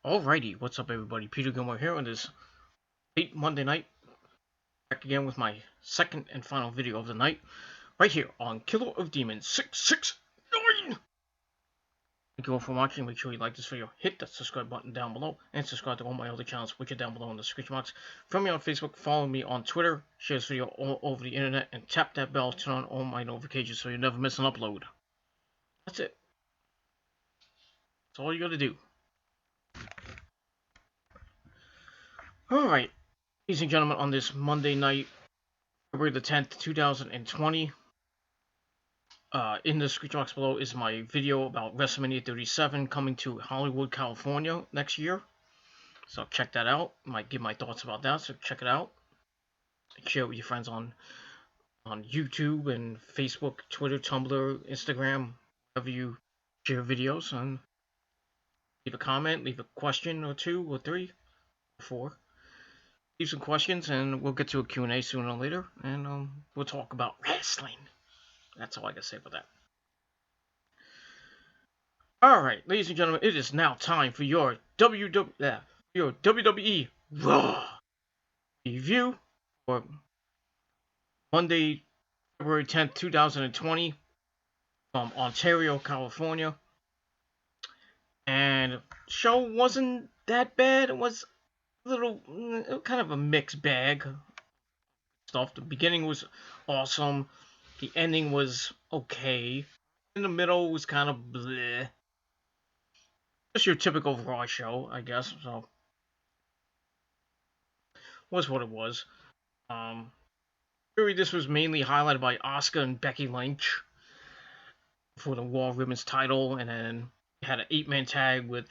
Alrighty, what's up everybody? Peter Gilmore here on this late Monday night. Back again with my second and final video of the night. Right here on Killer of Demons 669! Thank you all for watching. Make sure you like this video, hit that subscribe button down below, and subscribe to all my other channels, which are down below in the description box. Follow me on Facebook, follow me on Twitter, share this video all over the internet, and tap that bell to turn on all my notifications so you never miss an upload. That's it. That's all you gotta do. Alright, ladies and gentlemen, on this Monday night, February the 10th, 2020, in the description box below is my video about WrestleMania 37 coming to Hollywood, California next year. So check that out. Might give my thoughts about that, so check it out. Share it with your friends on YouTube and Facebook, Twitter, Tumblr, Instagram, wherever you share videos. And leave a comment, leave a question or two or three or four. Leave some questions and we'll get to a Q&A sooner or later. And we'll talk about wrestling. That's all I gotta say about that. Alright, ladies and gentlemen, it is now time for your WWE Raw review for Monday, February 10th, 2020 from Ontario, California. And show wasn't that bad. It was a little, kind of a mixed bag stuff. The beginning was awesome. The ending was okay. In the middle was kind of bleh. Just your typical Raw show, I guess. So, was what it was. Really, this was mainly highlighted by Asuka and Becky Lynch for the Raw Women's title, and then had an 8-man tag with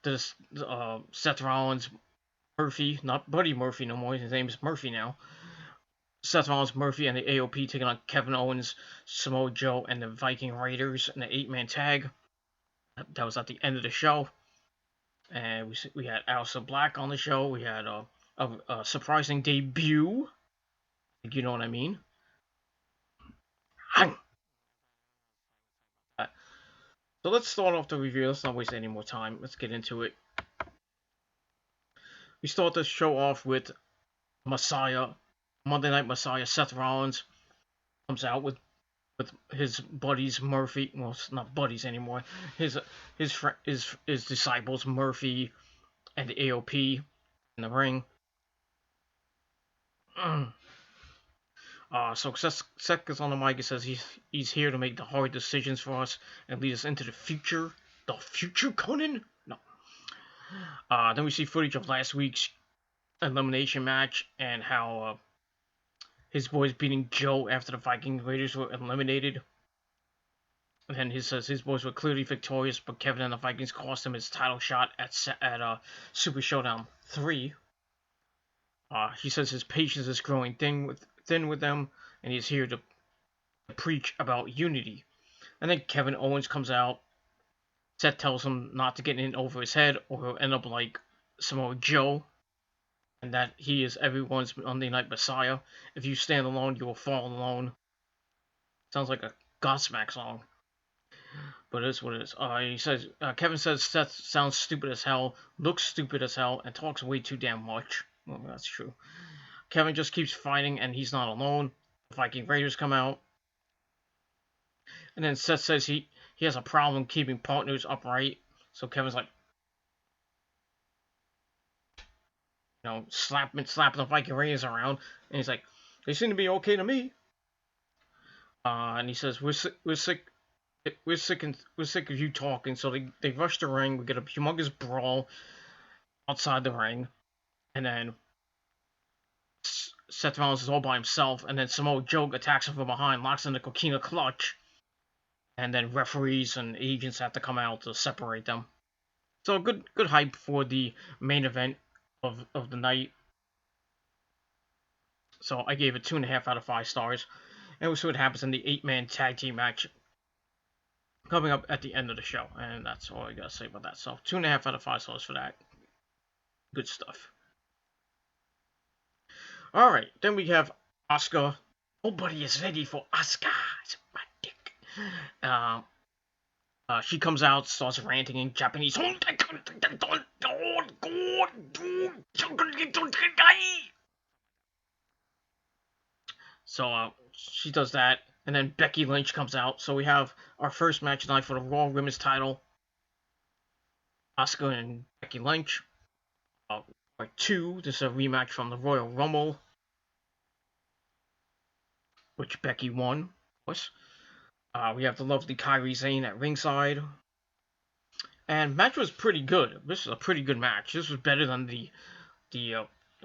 this Seth Rollins, Murphy, not Buddy Murphy no more. His name is Murphy now. Seth Rollins, Murphy, and the AOP taking on Kevin Owens, Samoa Joe, and the Viking Raiders in the 8-man tag. That was at the end of the show. And we had Aleister Black on the show. We had a surprising debut. I think you know what I mean. So let's start off the review. Let's not waste any more time. Let's get into it. We start the show off with Messiah, Monday Night Messiah. Seth Rollins comes out with his buddies Murphy. Well, it's not buddies anymore. His disciples Murphy and the AOP in the ring. So Seth gets on the mic and says he's here to make the hard decisions for us and lead us into the future. The future, Conan? No. Then we see footage of last week's elimination match and how his boys beating Joe after the Viking Raiders were eliminated. And then he says his boys were clearly victorious, but Kevin and the Vikings cost him his title shot at Super Showdown 3. He says his patience is growing thin with them, and he's here to preach about unity. And then Kevin Owens comes out. Seth tells him not to get in over his head, or he'll end up like Samoa Joe, and that he is everyone's Monday Night Messiah. If you stand alone, you will fall alone. Sounds like a Godsmack song, but it is what it is. He says Kevin says Seth sounds stupid as hell, looks stupid as hell, and talks way too damn much. Well, that's true. Kevin just keeps fighting, and he's not alone. The Viking Raiders come out. And then Seth says he has a problem keeping partners upright. So Kevin's like, slapping the Viking Raiders around. And he's like, they seem to be okay to me. And he says, we're sick of you talking. So they rush the ring. We get a humongous brawl outside the ring. And then Seth Rollins is all by himself, and then Samoa Joe attacks him from behind, locks in the Coquina Clutch, and then referees and agents have to come out to separate them. So good hype for the main event of the night. So I gave it 2.5 out of 5 stars, and we'll see what happens in the 8-man tag team match coming up at the end of the show, and that's all I gotta say about that. So 2.5 out of 5 stars for that. Good stuff. Alright, then we have Asuka. Nobody is ready for Asuka. It's my dick. She comes out, starts ranting in Japanese. So she does that, and then Becky Lynch comes out. So we have our first match tonight for the Raw Women's title. Asuka and Becky Lynch. Part 2, this is a rematch from the Royal Rumble, which Becky won, of course. We have the lovely Kairi Sane at ringside. And match was pretty good. This is a pretty good match. This was better than the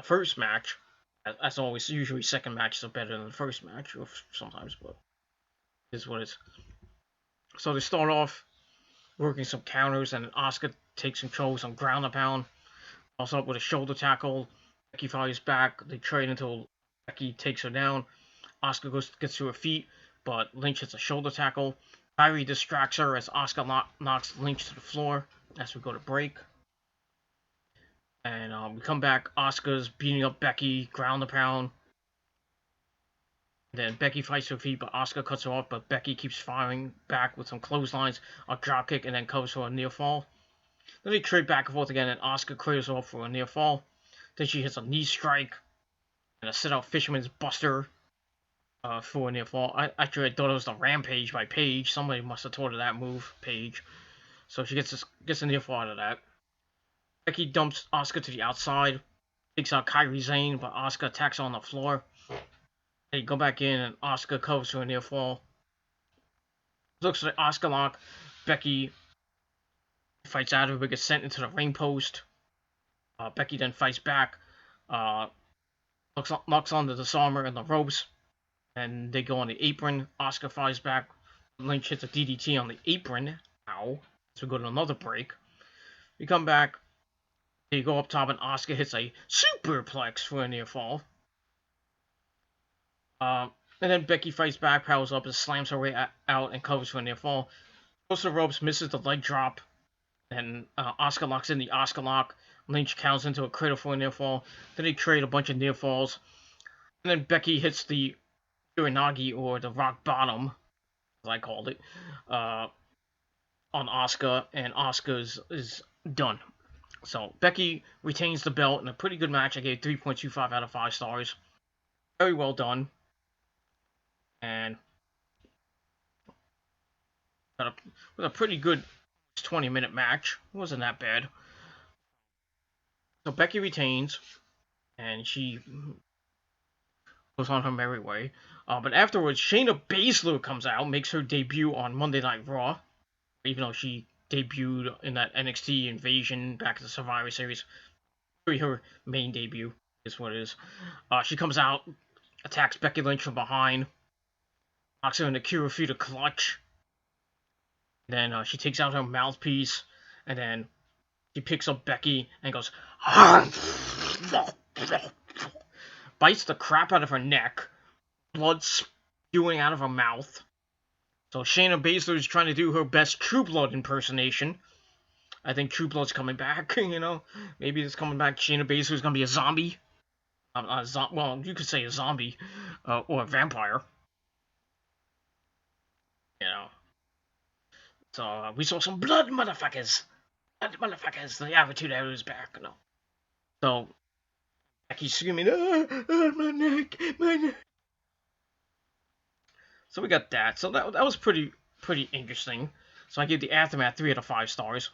first match. As always, usually second matches are better than the first match, or sometimes, but it is what it is. So they start off working some counters, and Asuka takes control, some ground and pound. Also up with a shoulder tackle. Becky fires back. They trade until Becky takes her down. Asuka gets to her feet, but Lynch hits a shoulder tackle. Kairi distracts her as Asuka knocks Lynch to the floor as we go to break. And we come back. Asuka's beating up Becky, ground and pound. Then Becky fights to her feet, but Asuka cuts her off. But Becky keeps firing back with some clotheslines, a dropkick, and then covers for a near fall. Then they trade back and forth again, and Asuka clears off for a near fall. Then she hits a knee strike and a sit-out Fisherman's Buster for a near fall. I thought it was the Rampage by Paige. Somebody must have taught her that move, Paige. So she gets a near fall out of that. Becky dumps Asuka to the outside, takes out Kairi Sane, but Asuka attacks her on the floor. They go back in, and Asuka covers for a near fall. Looks like Asuka lock. Becky fights out of it, but gets sent into the ring post. Becky then fights back, locks on the disarmer and the ropes, and they go on the apron. Asuka fires back. Lynch hits a DDT on the apron. Ow. So we go to another break. We come back. They go up top, and Asuka hits a superplex for a near fall. And then Becky fights back, powers up, and slams her way out and covers for a near fall. Goes to the ropes, misses the leg drop. And Asuka locks in the Asuka lock. Lynch counts into a cradle for a near fall. Then they trade a bunch of near falls. And then Becky hits the Uranagi, or the rock bottom, as I called it, on Asuka. And Asuka is done. So Becky retains the belt in a pretty good match. I gave 3.25 out of 5 stars. Very well done. And with a pretty good 20-minute match. It wasn't that bad. So Becky retains, and she goes on her merry way. But afterwards, Shayna Baszler comes out, makes her debut on Monday Night Raw, even though she debuted in that NXT Invasion back in the Survivor Series. Her main debut is what it is. She comes out, attacks Becky Lynch from behind, knocks her in the Kirifuda clutch. Then she takes out her mouthpiece, and then she picks up Becky and goes, bites the crap out of her neck, blood spewing out of her mouth. So Shayna Baszler is trying to do her best True Blood impersonation. I think True Blood's coming back, you know? Maybe it's coming back. Shayna Baszler's gonna be a zombie. Well, you could say a zombie, or a vampire. You know. So, we saw some blood, motherfuckers. Blood, motherfuckers. The Attitude Era is back. No. So, Becky's screaming, my neck, my neck. So we got that. So that was pretty interesting. So I give the Aftermath 3 out of 5 stars.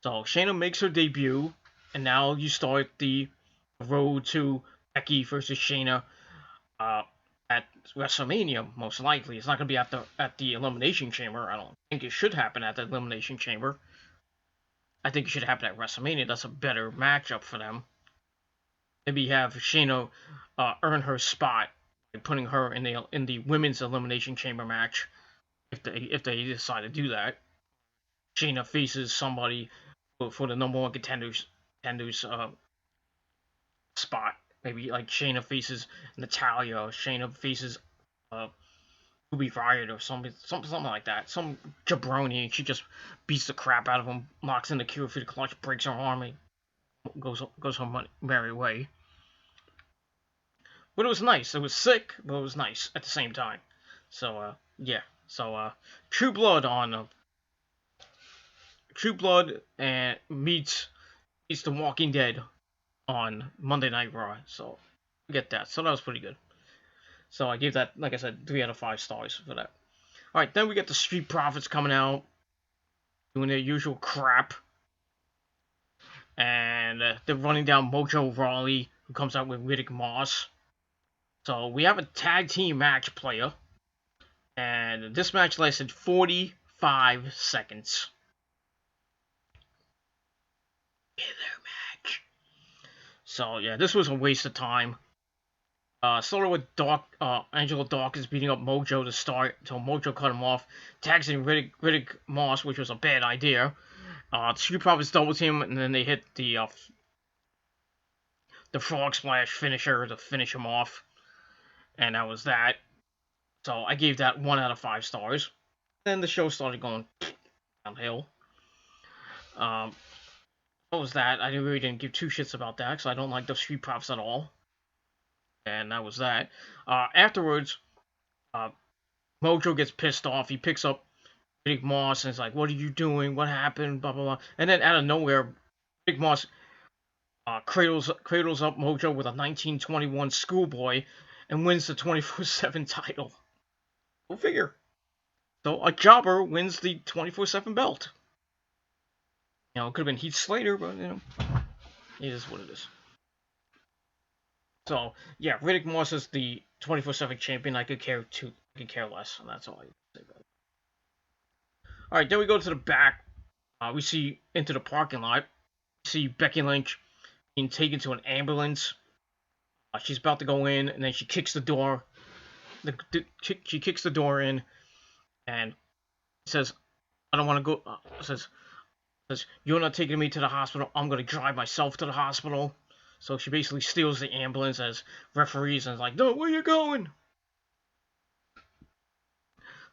So Shayna makes her debut, and now you start the road to Becky versus Shayna at WrestleMania, most likely. It's not going to be at the Elimination Chamber. I don't think it should happen at the Elimination Chamber. I think it should happen at WrestleMania. That's a better matchup for them. Maybe have Shayna earn her spot by putting her in the Women's Elimination Chamber match, if they decide to do that. Shayna faces somebody for the number 1 contenders spot. Maybe like Shayna faces Natalya, or Shayna faces Ruby Riott, or something like that. Some jabroni, and she just beats the crap out of him, knocks in the Kirifuda clutch, breaks her arm, and goes her merry way. But it was nice. It was sick, but it was nice at the same time. So yeah. So True Blood on True Blood and meets The Walking Dead on Monday Night Raw. So get that. So that was pretty good. So I gave that, like I said, 3 out of 5 stars for that. All right, then we get the Street Profits coming out, doing their usual crap, and they're running down Mojo Rawley, who comes out with Riddick Moss. So we have a tag team match player, and this match lasted 45 seconds. Filler match. So yeah, this was a waste of time. Started with Angelo Dawkins beating up Mojo to start until Mojo cut him off, tags in Riddick Moss, which was a bad idea. The Street Profits double team, and then they hit the Frog Splash finisher to finish him off, and that was that. So I gave that 1 out of 5 stars. Then the show started going downhill. What was that? I really didn't give 2 shits about that, because I don't like the Street Profits at all. And that was that. Afterwards, Mojo gets pissed off. He picks up Riddick Moss and is like, "What are you doing? What happened?" Blah blah blah. And then out of nowhere, Riddick Moss cradles up Mojo with a 1921 Schoolboy and wins the 24/7 title. Go figure. So a jobber wins the 24/7 belt. You know, it could have been Heath Slater, but you know, it is what it is. So yeah, Riddick Moss is the 24/7 champion. I could care less, and that's all I say about it. All right, then we go to the back. We see into the parking lot. We see Becky Lynch being taken to an ambulance. She's about to go in, and then she kicks the door. She kicks the door in, and says, "I don't want to go." Says, "You're not taking me to the hospital. I'm gonna drive myself to the hospital." So she basically steals the ambulance as referees and is like, "No, where you going?"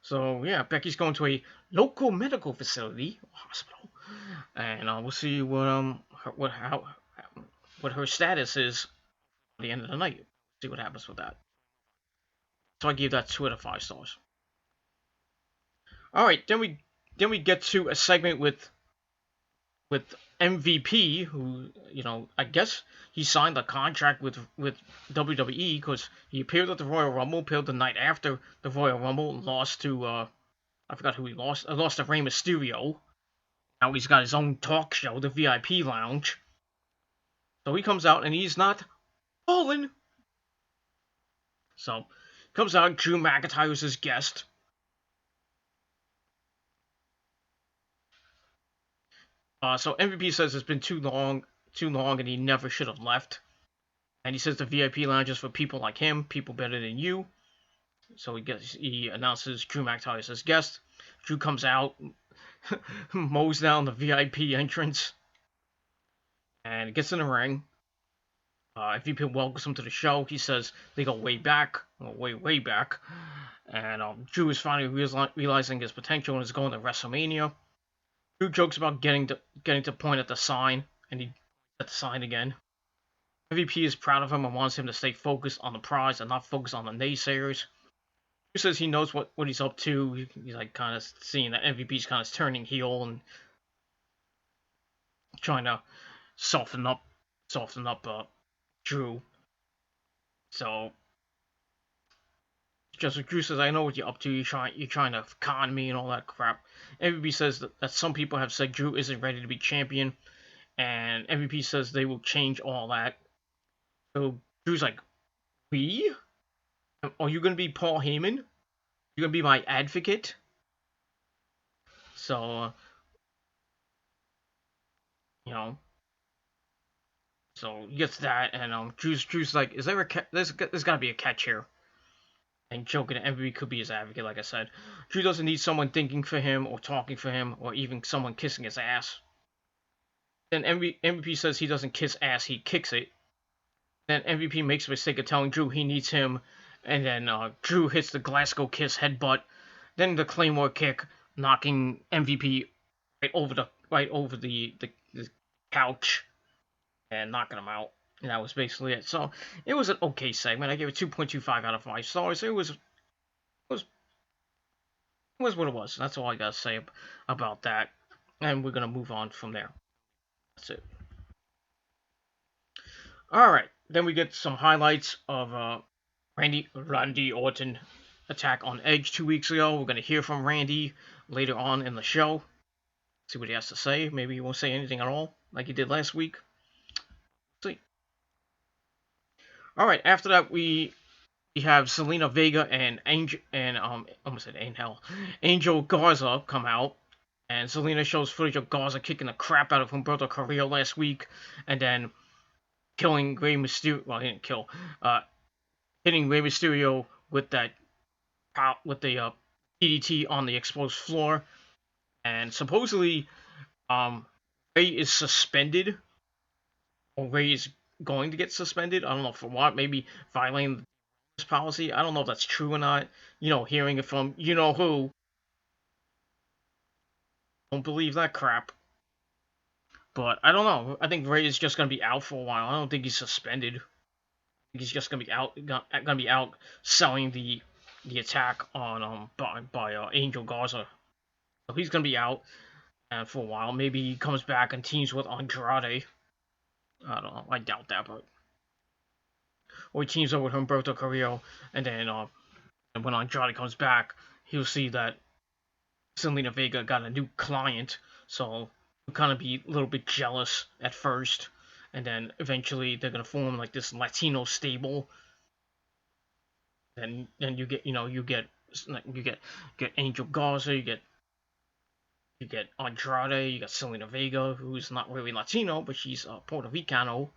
So yeah, Becky's going to a local medical facility, hospital, and we'll see what her status is at the end of the night. See what happens with that. So I gave that 2 out of 5 stars. All right, then we get to a segment with MVP, who, you know, I guess he signed a contract with WWE because he appeared at the Royal Rumble, appeared the night after the Royal Rumble, lost to I forgot who he lost. Lost to Rey Mysterio. Now he's got his own talk show, the VIP Lounge. So he comes out and he's not falling. So comes out, Drew McIntyre is his guest. So MVP says it's been too long, and he never should have left. And he says the VIP lounge is for people like him, people better than you. So he announces Drew McIntyre as his guest. Drew comes out, mows down the VIP entrance, and gets in the ring. MVP welcomes him to the show. He says they go way back, way back. And Drew is finally realizing his potential and is going to WrestleMania. Drew jokes about getting to point at the sign, and he at the sign again. MVP is proud of him and wants him to stay focused on the prize and not focus on the naysayers. Drew says he knows what he's up to. He's like kind of seeing that MVP's kind of turning heel and trying to soften up Drew. So just Drew says, "I know what you're up to. You're trying to con me and all that crap." MVP says that some people have said Drew isn't ready to be champion, and MVP says they will change all that. So Drew's like, "We? Are you gonna be Paul Heyman? You're gonna be my advocate?" So you know. So he gets that, and Drew's like, "Is there a there's gotta be a catch here." And joking that MVP could be his advocate, like I said. Drew doesn't need someone thinking for him, or talking for him, or even someone kissing his ass. Then MVP says he doesn't kiss ass, he kicks it. Then MVP makes a mistake of telling Drew he needs him, and then Drew hits the Glasgow Kiss headbutt. Then the Claymore kick, knocking MVP right over the couch and knocking him out. And that was basically it. So it was an okay segment. I gave it 2.25 out of 5 stars. It was what it was. That's all I gotta say about that. and we're gonna move on from there. That's it. All right. Then we get some highlights of Randy Orton attack on Edge 2 weeks ago. We're gonna hear from Randy later on in the show. See what he has to say. Maybe he won't say anything at all, like he did last week. See. All right. After that, we have Zelina Vega and almost said Angel Garza come out, and Zelina shows footage of Garza kicking the crap out of Humberto Carrillo last week, and then killing Rey Mysterio. Well, he didn't kill. Hitting Rey Mysterio with the DDT on the exposed floor, and supposedly Rey is suspended, or Rey is going to get suspended. I don't know for what. Maybe violating this policy. I don't know if that's true or not. Hearing it from you know who. Don't believe that crap. But I don't know. I think Rey is just gonna be out for a while. I don't think he's suspended. I think he's just gonna be out selling the attack on by Angel Garza. So he's gonna be out and for a while. Maybe he comes back and teams with Andrade. I don't know. I doubt that, but or he teams up with Humberto Carrillo, and then and when Andrade comes back, he'll see that Zelina Vega got a new client, so he'll kind of be a little bit jealous at first, and then eventually they're gonna form like this Latino stable. And then you get Angel Garza, you get Andrade, you got Zelina Vega, who's not really Latino, but she's Puerto Ricano,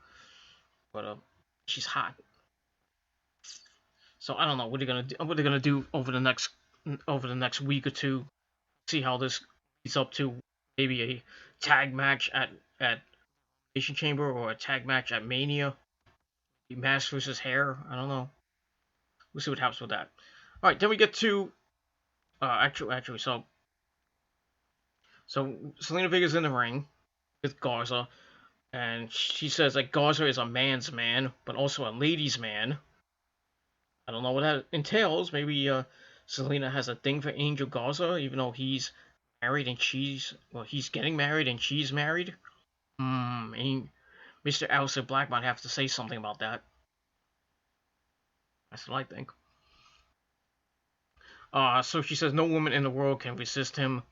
but she's hot. So I don't know what they're gonna do over the next week or two. See how this leads up to maybe a tag match at Nation Chamber or a tag match at Mania. Mask versus hair. I don't know. We'll see what happens with that. All right, then we get to actually so Zelina Vega's in the ring with Garza, and she says that Garza is a man's man, but also a ladies' man. I don't know what that entails. Maybe Zelina has a thing for Angel Garza, even though he's married and he's getting married and she's married. Mr. Aleister Black might have to say something about that. That's what I think. So she says no woman in the world can resist him.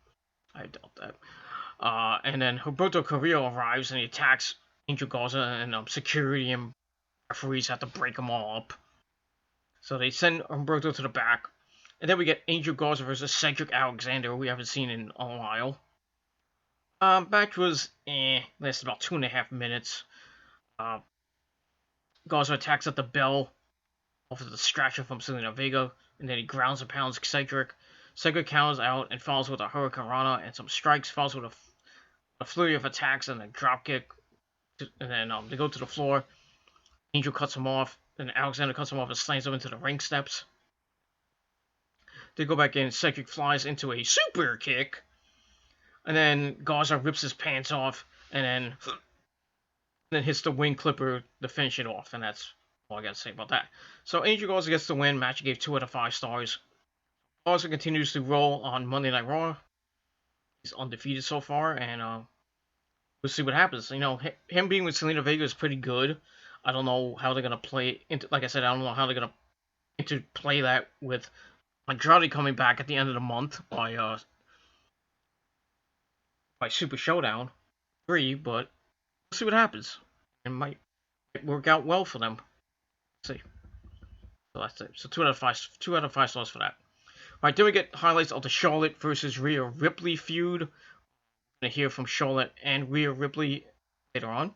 I doubt that. And then Humberto Carrillo arrives and he attacks Angel Garza, and security and referees have to break them all up. So they send Humberto to the back. And then we get Angel Garza versus Cedric Alexander, we haven't seen in a while. Match was lasted about 2.5 minutes. Garza attacks at the bell off of the distraction from Zelina Vega, and then he grounds and pounds Cedric. Cedric counters out and follows with a Hurricane Rana and some strikes, follows with a flurry of attacks and a dropkick. And then they go to the floor. Angel cuts him off, and Alexander cuts him off and slams him into the ring steps. They go back in, Cedric flies into a super kick, and then Garza rips his pants off, and then hits the wing clipper to finish it off, and that's all I gotta say about that. So Angel Garza gets the win. Match gave 2 out of 5 stars. Garza continues to roll on Monday Night Raw. He's undefeated so far, and we'll see what happens. Him being with Zelina Vega is pretty good. I don't know how they're gonna play. Like I said, I don't know how they're gonna interplay that with Andrade coming back at the end of the month by Super Showdown 3, but we'll see what happens. It might work out well for them. Let's see. So that's it. So 2 out of 5 stars for that. Alright, then we get highlights of the Charlotte versus Rhea Ripley feud. We're gonna hear from Charlotte and Rhea Ripley later on.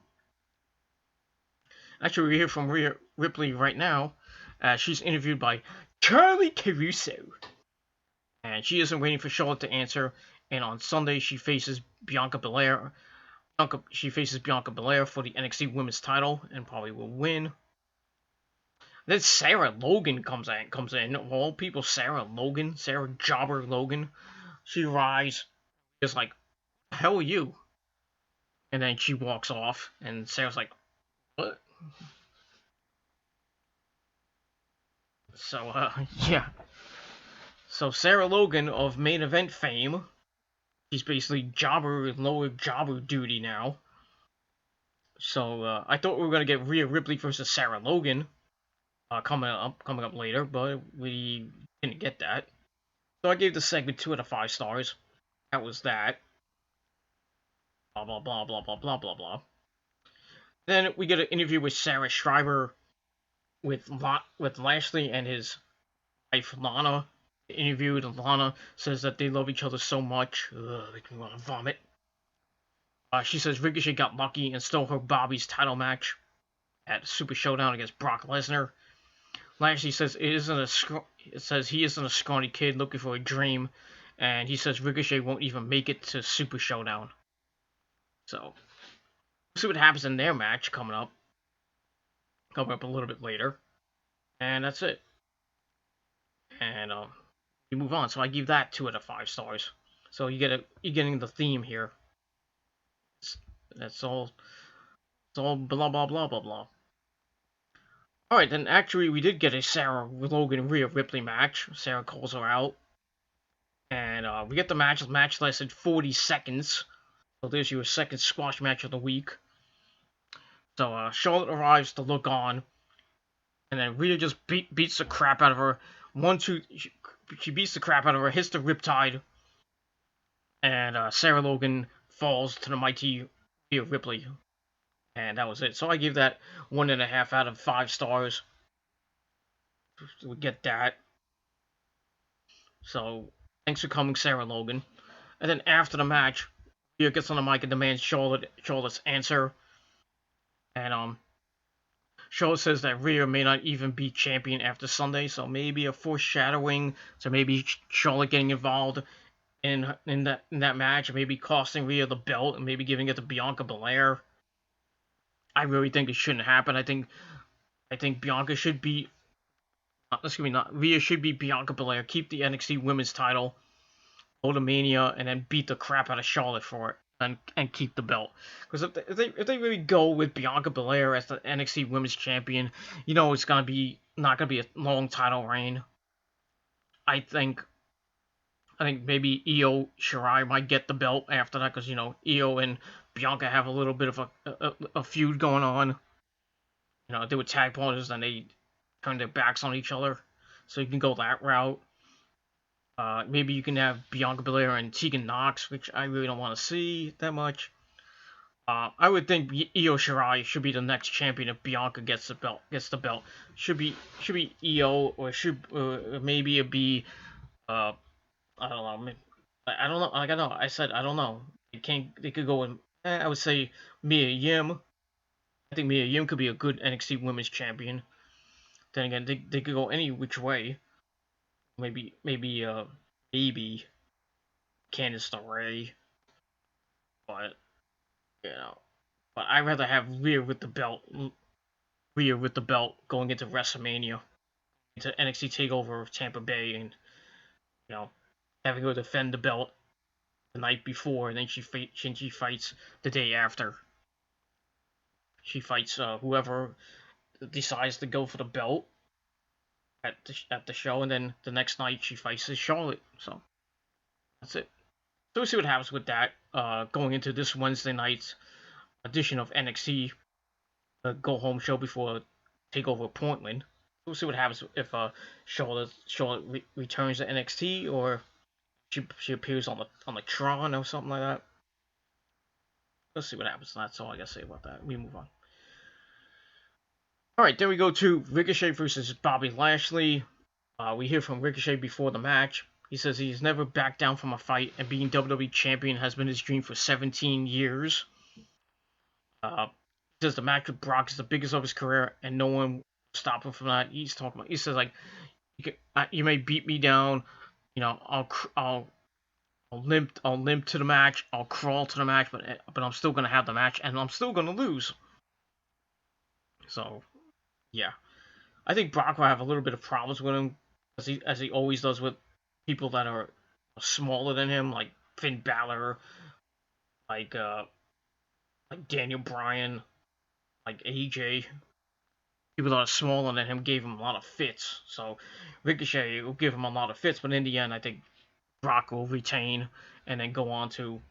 Actually, we hear from Rhea Ripley right now. She's interviewed by Charlie Caruso. And she isn't waiting for Charlotte to answer. And on Sunday, she faces Bianca Belair. She faces Bianca Belair for the NXT Women's title and probably will win. Then Sarah Logan comes in. Of all people, Sarah Jobber Logan. She arrives, just like, hell are you? And then she walks off, and Sarah's like, what? So, yeah. So Sarah Logan of Main Event fame He's basically jobber, lower jobber duty now. So I thought we were gonna get Rhea Ripley versus Sarah Logan coming up later, but we didn't get that. So I gave the segment 2 out of 5 stars. That was that. Blah blah blah blah blah blah blah blah. Then we get an interview with Sarah Schreiber with Lashley and his wife Lana. Interviewed, and Lana says that they love each other so much. Ugh, make me want to vomit. She says Ricochet got lucky and stole her Bobby's title match at Super Showdown against Brock Lesnar. Lashley says it says he isn't a scrawny kid looking for a dream, and he says Ricochet won't even make it to Super Showdown. So we'll see what happens in their match coming up a little bit later, and that's it. And we move on. So I give that 2 out of 5 stars. So you're getting the theme here. That's all. It's all blah blah blah blah blah. All right, then actually we did get a Sarah Logan Rhea Ripley match. Sarah calls her out, and we get the match. The match lasted 40 seconds. So there's your second squash match of the week. So Charlotte arrives to look on, and then Rhea just beats the crap out of her. She beats the crap out of her, hits the riptide, and Sarah Logan falls to the mighty Rhea Ripley. And that was it. So I give that 1.5 out of 5 stars. We get that. So thanks for coming, Sarah Logan. And then after the match, Rhea gets on the mic and demands Charlotte's answer. And Charlotte says that Rhea may not even be champion after Sunday, so maybe a foreshadowing. So maybe Charlotte getting involved in that match, maybe costing Rhea the belt, and maybe giving it to Bianca Belair. I really think it shouldn't happen. I think Bianca should be. Rhea should be Bianca Belair. Keep the NXT Women's title, go to Mania, and then beat the crap out of Charlotte for it, and keep the belt. Because if they really go with Bianca Belair as the NXT Women's Champion, it's not gonna be a long title reign. I think maybe Io Shirai might get the belt after that, because Io and Bianca have a little bit of a feud going on. They were tag partners and they turned their backs on each other, so you can go that route. Maybe you can have Bianca Belair and Tegan Nox, which I really don't want to see that much. I would think Io Shirai should be the next champion if Bianca gets the belt. Should be Io, or maybe it be I don't know. I don't know. Like I said, I don't know. They could go in. I would say Mia Yim. I think Mia Yim could be a good NXT Women's Champion. Then again, they could go any which way. Maybe Candice LeRae. But I'd rather have Rhea with the belt. Rhea with the belt going into WrestleMania, into NXT Takeover of Tampa Bay, and having her defend the belt the night before, and then she fights the day after. She fights whoever decides to go for the belt at the show, and then the next night she faces Charlotte. So that's it. So we'll see what happens with that. Going into this Wednesday night's edition of NXT, the go home show before Takeover Portland. We'll see what happens if Charlotte returns to NXT, or she appears on the Tron or something like that. Let's see what happens. That's all I gotta say about that. We move on. Alright, then we go to Ricochet versus Bobby Lashley. We hear from Ricochet before the match. He says he's never backed down from a fight, and being WWE Champion has been his dream for 17 years. He says the match with Brock is the biggest of his career, and no one will stop him from that. He says, like, you may beat me down, I'll limp to the match, I'll crawl to the match, but I'm still gonna have the match, and I'm still gonna lose. So, yeah, I think Brock will have a little bit of problems with him, as he always does with people that are smaller than him, like Finn Balor, like Daniel Bryan, like AJ. People that are smaller than him gave him a lot of fits. So Ricochet will give him a lot of fits, but in the end, I think Brock will retain and then go on to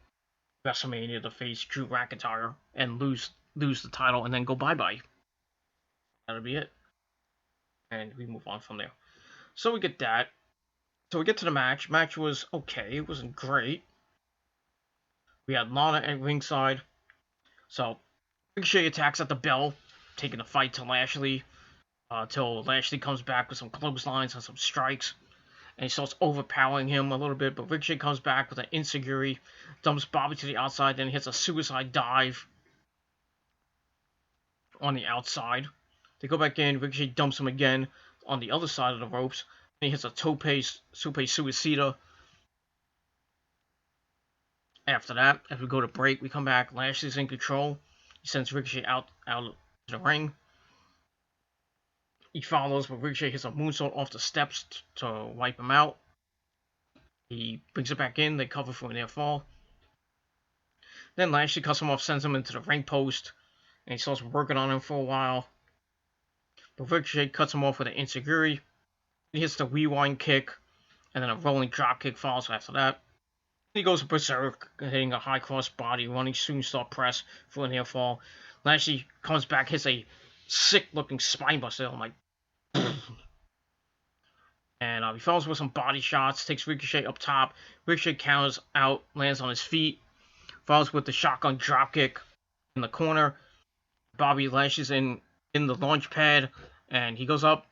WrestleMania to face Drew McIntyre and lose the title and then go bye-bye. That'll be it. And we move on from there. So we get that. So we get to the match. Match was okay. It wasn't great. We had Lana at ringside. So Ricochet attacks at the bell, taking the fight to Lashley. Till Lashley comes back with some clotheslines and some strikes. And he starts overpowering him a little bit. But Ricochet comes back with an enziguri, dumps Bobby to the outside, then hits a suicide dive on the outside. They go back in. Ricochet dumps him again on the other side of the ropes. And he hits a tope suicida. After that, as we go to break, we come back. Lashley's in control. He sends Ricochet out to the ring. He follows, but Ricochet hits a moonsault off the steps to wipe him out. He brings it back in. They cover for a near fall. Then Lashley cuts him off, sends him into the ring post, and he starts working on him for a while. But Ricochet cuts him off with an enziguri. He hits the rewind kick, and then a rolling drop kick follows after that. He goes berserk, hitting a high cross body, running Superstar press for a near fall. Lashley comes back, hits a sick-looking spine buster. I'm like, and he follows with some body shots, takes Ricochet up top. Ricochet counters out, lands on his feet, follows with the shotgun dropkick in the corner. Bobby Lashley's in the launch pad, and he goes up,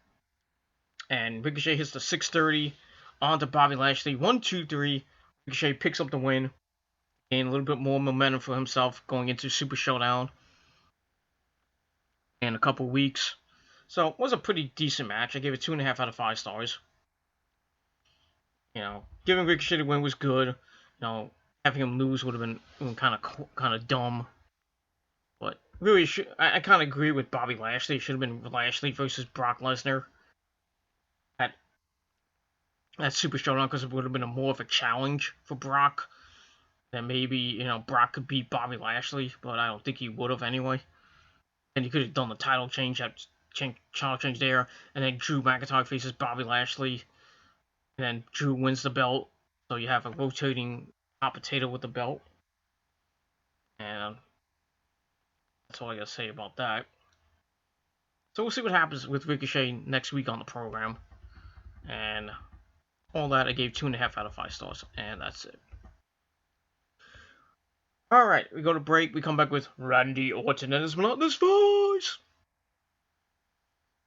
and Ricochet hits the 630 onto Bobby Lashley. 1, 2, 3. Ricochet picks up the win, gain a little bit more momentum for himself going into Super Showdown in a couple weeks. So it was a pretty decent match. I gave it 2.5 out of 5 stars. Giving Ricochet the win was good. Having him lose would have been kind of dumb. But really, I kind of agree with Bobby Lashley. It should have been Lashley versus Brock Lesnar at Super Showdown, because it would have been more of a challenge for Brock. Then maybe Brock could beat Bobby Lashley, but I don't think he would have anyway. And he could have done the title change there, and then Drew McIntyre faces Bobby Lashley, and then Drew wins the belt. So you have a rotating hot potato with the belt. And that's all I gotta say about that. So we'll see what happens with Ricochet next week on the program. And all that, I gave 2.5 out of 5 stars, and that's it. Alright, we go to break. We come back with Randy Orton and his monotonous voice.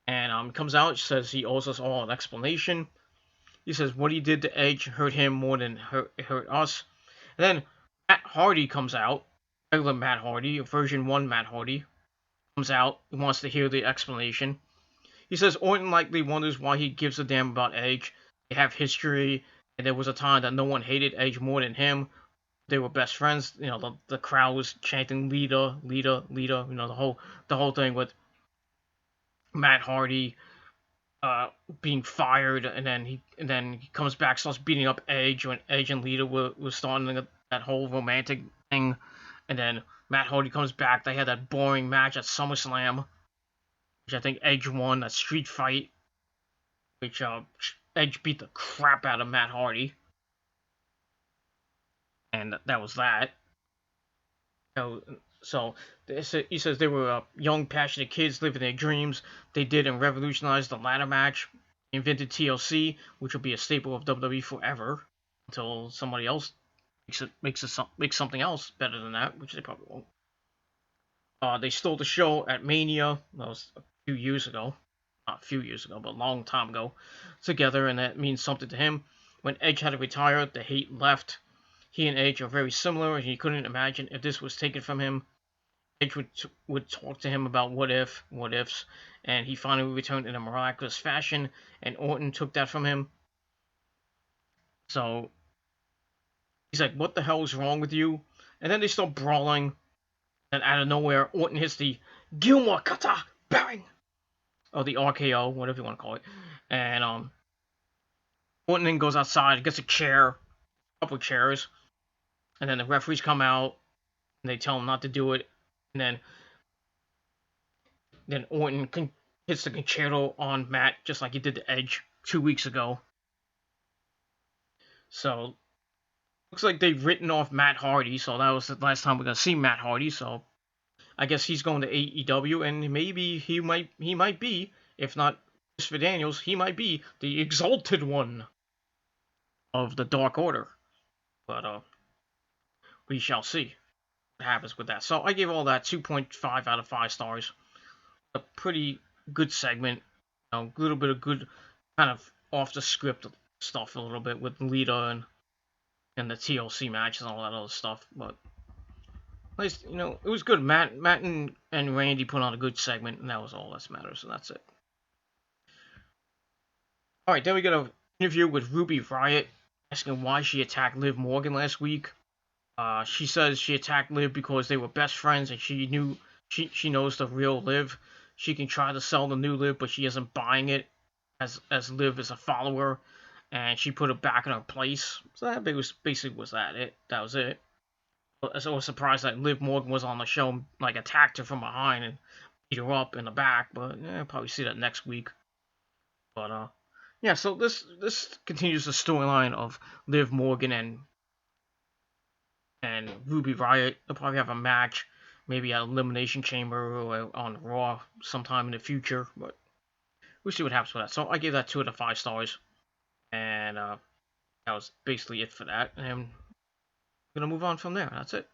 And comes out, says he owes us all an explanation. He says what he did to Edge hurt him more than it hurt us. And then Matt Hardy comes out. Regular Matt Hardy, version 1 Matt Hardy, comes out. He wants to hear the explanation. He says Orton likely wonders why he gives a damn about Edge. They have history, and there was a time that no one hated Edge more than him. They were best friends. The crowd was chanting "Lita, Lita, Lita." The whole thing with Matt Hardy being fired, and then he comes back, starts beating up Edge when Edge and Lita were starting that whole romantic thing, and then Matt Hardy comes back. They had that boring match at SummerSlam, which I think Edge won, that street fight, which Edge beat the crap out of Matt Hardy. And that was that. So he says they were young, passionate kids living their dreams. They did and revolutionized the ladder match. They invented TLC, which will be a staple of WWE forever until somebody else makes something else better than that, which they probably won't. They stole the show at Mania. That was a few years ago. Not a few years ago, but a long time ago. Together, and that means something to him. When Edge had to retire, the hate left. He and Edge are very similar, and he couldn't imagine if this was taken from him. Edge would talk to him about what ifs, and he finally returned in a miraculous fashion, and Orton took that from him. So he's like, what the hell is wrong with you? And then they start brawling, and out of nowhere, Orton hits the Gilmore Kata, bang! Or the RKO, whatever you want to call it. And Orton then goes outside, gets a chair, a couple of chairs, and then the referees come out, and they tell him not to do it. And then Orton hits the concerto on Matt, just like he did to Edge 2 weeks ago. So looks like they've written off Matt Hardy. So that was the last time we're gonna see Matt Hardy. So I guess he's going to AEW, and maybe he might be, if not Christopher Daniels, he might be the Exalted One of the Dark Order. But we shall see what happens with that. So I gave all that 2.5 out of 5 stars. A pretty good segment. A little bit of good kind of off the script stuff a little bit with Lita and the TLC matches and all that other stuff. But at least, it was good. Matt and Randy put on a good segment, and that was all that matters. So that's it. All right, then we got an interview with Ruby Riott asking why she attacked Liv Morgan last week. She says she attacked Liv because they were best friends, and she knows the real Liv. She can try to sell the new Liv, but she isn't buying it as Liv is a follower, and she put it back in her place. So that basically was that. That was it. I was surprised that Liv Morgan was on the show, like attacked her from behind and beat her up in the back, but I'll probably see that next week. But yeah, so this continues the storyline of Liv Morgan and Ruby Riott. They'll probably have a match, maybe at Elimination Chamber or on Raw sometime in the future, but we'll see what happens with that. So I gave that 2 out of 5 stars, and that was basically it for that. And I'm gonna move on from there. That's it.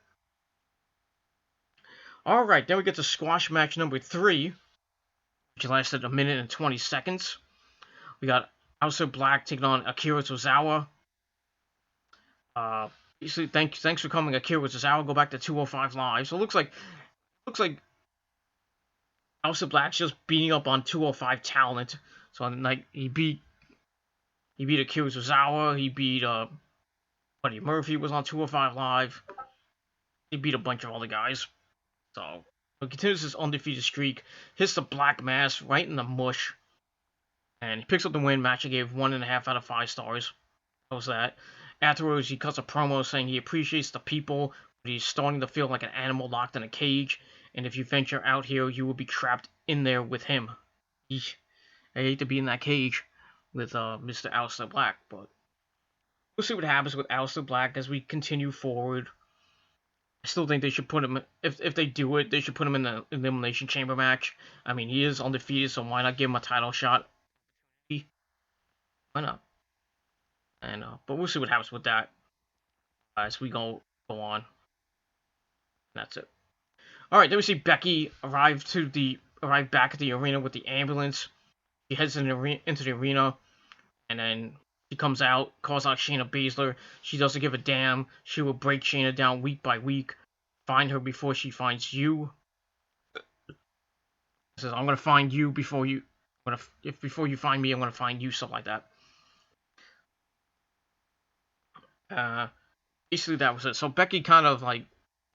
All right, then we get to squash match number 3, which lasted 1 minute and 20 seconds. We got Aleister Black taking on Akira Tozawa. Basically, thanks for coming, Akira Tozawa. Go back to 205 Live. So it looks like Aleister Black's just beating up on 205 talent. So like he beat Akira Tozawa. He beat Buddy Murphy was on 205 Live. He beat a bunch of other guys. So he continues his undefeated streak. Hits the Black Mass right in the mush. And he picks up the win. Match I gave 1.5 out of 5 stars. That was that. Afterwards, he cuts a promo saying he appreciates the people, but he's starting to feel like an animal locked in a cage. And if you venture out here, you will be trapped in there with him. Eesh. I hate to be in that cage with Mr. Aleister Black, but we'll see what happens with Aleister Black as we continue forward. I still think they should put him, if they do it, they should put him in the Elimination Chamber match. I mean, he is undefeated, so why not give him a title shot? Why not? And but we'll see what happens with that as we go on. That's it. All right, then we see Becky arrive back at the arena with the ambulance. She heads into the arena, and then she comes out, calls out Shayna Baszler. She doesn't give a damn. She will break Shayna down week by week. Find her before she finds you. Says, I'm gonna find you before you find me, I'm gonna find you, stuff like that. Basically that was it. So Becky kind of like,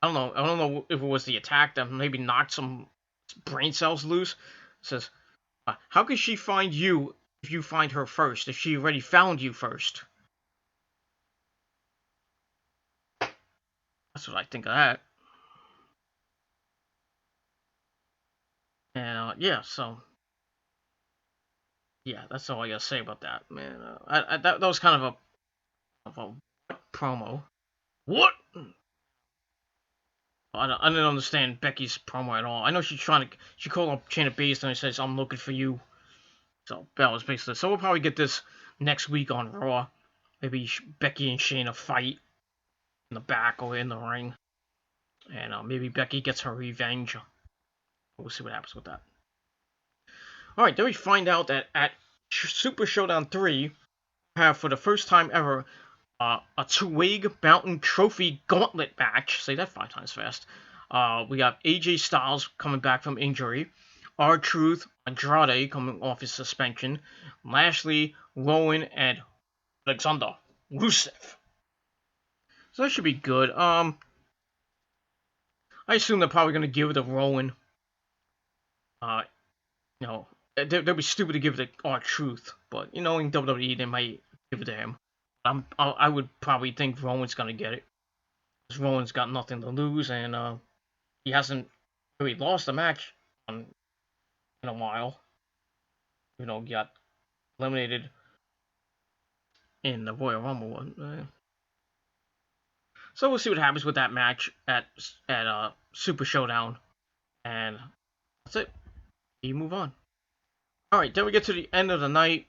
I don't know if it was the attack that maybe knocked some brain cells loose. Says, how could she find you if you find her first? If she already found you first? That's what I think of that. And yeah, so yeah, that's all I gotta say about that, man. That was kind of a promo. What? I didn't understand Becky's promo at all. I know she called up Shayna Baszler and says, I'm looking for you. So that was basically it. So we'll probably get this next week on Raw. Maybe Becky and Shayna fight in the back or in the ring. And maybe Becky gets her revenge. We'll see what happens with that. Alright, then we find out that at Super Showdown 3, we have for the first time ever a Twig Mountain Trophy Gauntlet match. Say that 5 times fast. We got AJ Styles coming back from injury. R-Truth, Andrade coming off his suspension. Lashley, Rowan, and Alexander Rusev. So that should be good. I assume they're probably going to give it to Rowan. They'd be stupid to give it to R-Truth, but in WWE they might give it to him. I would probably think Rowan's gonna get it, because Rowan's got nothing to lose, and he hasn't really lost a match in a while. He got eliminated in the Royal Rumble one. So we'll see what happens with that match at Super Showdown, and that's it. You move on. All right, then we get to the end of the night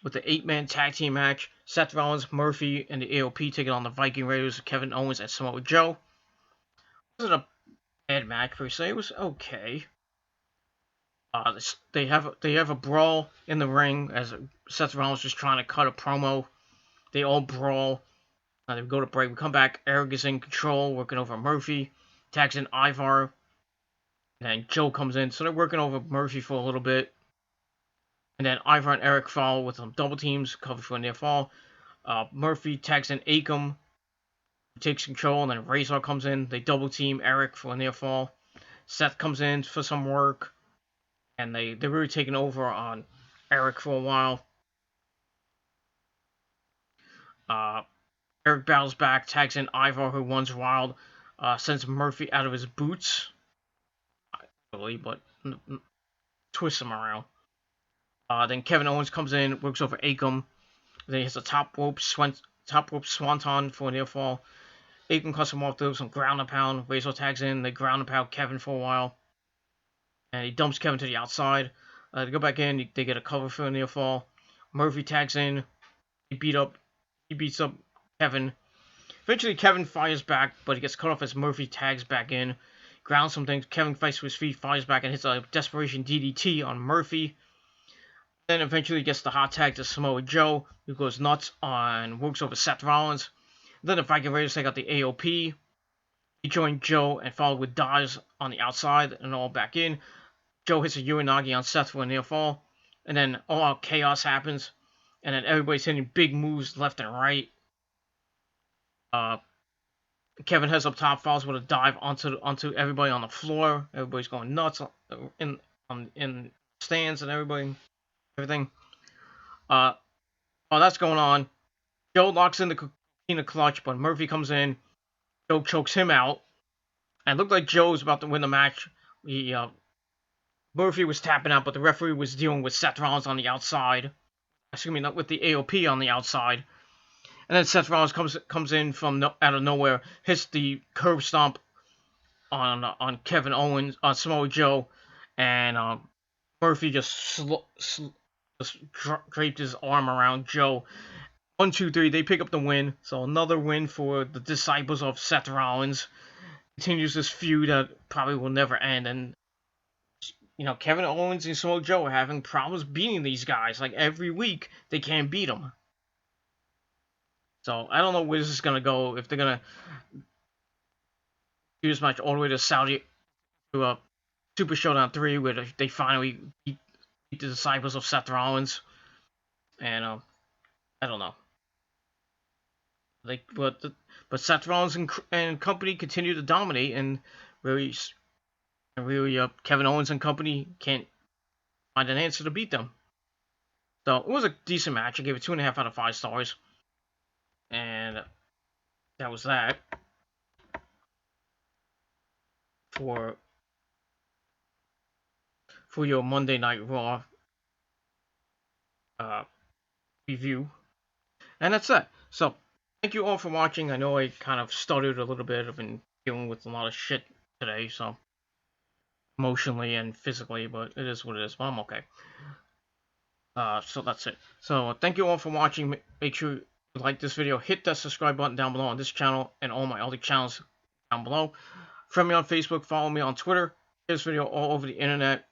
with the 8-man tag team match. Seth Rollins, Murphy, and the AOP taking on the Viking Raiders, Kevin Owens, and Samoa Joe. It wasn't a bad match per se. It was okay. They have a brawl in the ring as Seth Rollins just trying to cut a promo. They all brawl. They go to break. We come back. Eric is in control, working over Murphy. Tags in Ivar. And then Joe comes in. So they're working over Murphy for a little bit. And then Ivar and Eric follow with some double teams, cover for a near fall. Murphy tags in Akam, takes control, and then Razor comes in. They double team Eric for a near fall. Seth comes in for some work. And they're really taking over on Eric for a while. Eric battles back, tags in Ivar, who runs wild, sends Murphy out of his boots. Really, but twists him around. Then Kevin Owens comes in, works over Akam. Then he hits a top rope swanton for a near fall. Akam cuts him off, through some ground and pound. Razor tags in, they ground and pound Kevin for a while. And he dumps Kevin to the outside. They go back in, they get a cover for a near fall. Murphy tags in, he beats up Kevin. Eventually Kevin fires back, but he gets cut off as Murphy tags back in. Grounds some things, Kevin fights to his feet, fires back and hits a desperation DDT on Murphy. Then eventually gets the hot tag to Samoa Joe, who goes nuts and works over Seth Rollins. Then the Viking Raiders take out the AOP. He joined Joe and followed with dives on the outside and all back in. Joe hits a Uranagi on Seth for a near fall. And then all out chaos happens. And then everybody's hitting big moves left and right. Kevin heads up top, falls with a dive onto everybody on the floor. Everybody's going nuts in stands and everything. While that's going on, Joe locks in the Coquina clutch, but Murphy comes in. Joe chokes him out. And it looked like Joe was about to win the match. Murphy was tapping out, but the referee was dealing with Seth Rollins on the outside. Excuse me, not with the AOP on the outside. And then Seth Rollins comes in from out of nowhere, hits the curb stomp on Kevin Owens, on Samoa Joe, and Murphy just draped his arm around Joe. 1, 2, 3, they pick up the win. So another win for the disciples of Seth Rollins. Continues this feud that probably will never end. And Kevin Owens and Samoa Joe are having problems beating these guys. Like every week, they can't beat them. So I don't know where this is gonna go. If they're gonna do this match all the way to Super Showdown 3, where they finally beat the disciples of Seth Rollins, and I don't know. But Seth Rollins and company continue to dominate, and really, Kevin Owens and company can't find an answer to beat them. So it was a decent match. I gave it 2.5 out of 5 stars. And that was that for your Monday Night Raw review. And that's it. So, thank you all for watching. I know I kind of stuttered a little bit. I've been dealing with a lot of shit today, so emotionally and physically, but it is what it is. But I'm okay. So that's it. So, thank you all for watching. Make sure like this video, hit that subscribe button down below on this channel and all my other channels down below. Friend me on Facebook, follow me on Twitter, share this video all over the internet,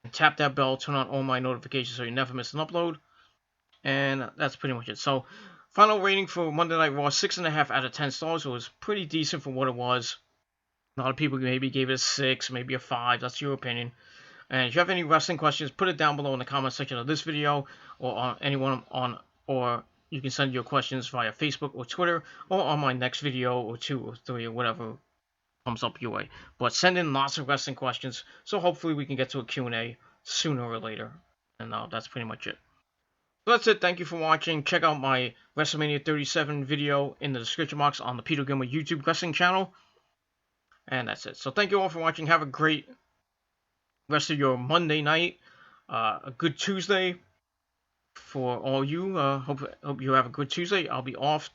and tap that bell, turn on all my notifications so you never miss an upload. And that's pretty much it. So, final rating for Monday Night Raw, 6.5 out of 10 stars. It was pretty decent for what it was. A lot of people maybe gave it a 6, maybe a 5. That's your opinion. And if you have any wrestling questions, put it down below in the comment section of this video, or on or you can send your questions via Facebook or Twitter, or on my next video, or 2 or 3, or whatever comes up your way. But send in lots of wrestling questions, so hopefully we can get to a Q&A sooner or later. And that's pretty much it. So that's it. Thank you for watching. Check out my WrestleMania 37 video in the description box on the Peter Gilmer YouTube wrestling channel. And that's it. So thank you all for watching. Have a great rest of your Monday night. A good Tuesday. for all you. Hope you have a good Tuesday. I'll be off.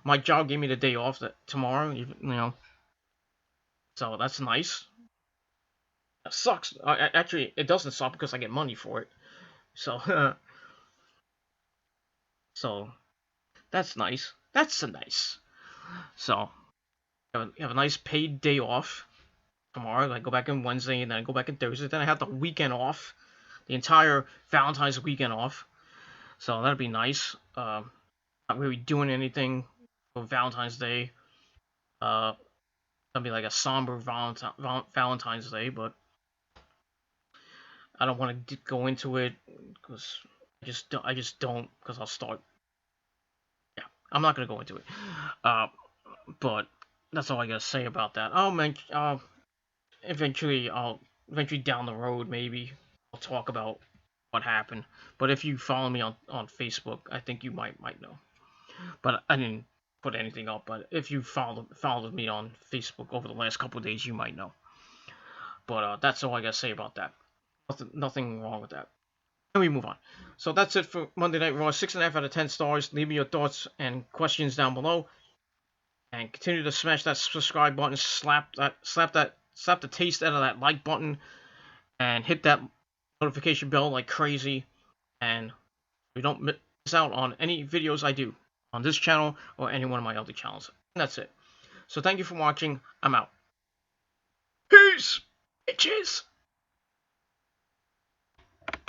My job gave me the day off tomorrow. So that's nice. It sucks. Actually, it doesn't suck because I get money for it. So so that's nice. That's a nice. So have a nice paid day off tomorrow. I go back on Wednesday and then I go back on Thursday. Then I have the weekend off, the entire Valentine's weekend off. So that'd be nice. Not really doing anything for Valentine's Day. That'd be like a somber Valentine's Day, but I don't want to go into it because I just don't because I'll start. Yeah, I'm not gonna go into it. But that's all I gotta say about that. Eventually down the road maybe I'll talk about what happened. But if you follow me on Facebook, I think you might know. But I didn't put anything up. But if you followed me on Facebook over the last couple of days, you might know. But that's all I gotta say about that. Nothing wrong with that. And we move on. So that's it for Monday Night Raw. 6.5 out of 10 stars. Leave me your thoughts and questions down below. And continue to smash that subscribe button, slap the taste out of that like button, and hit that notification bell like crazy. And you don't miss out on any videos I do on this channel or any one of my other channels. And that's it. So thank you for watching. I'm out. Peace, bitches.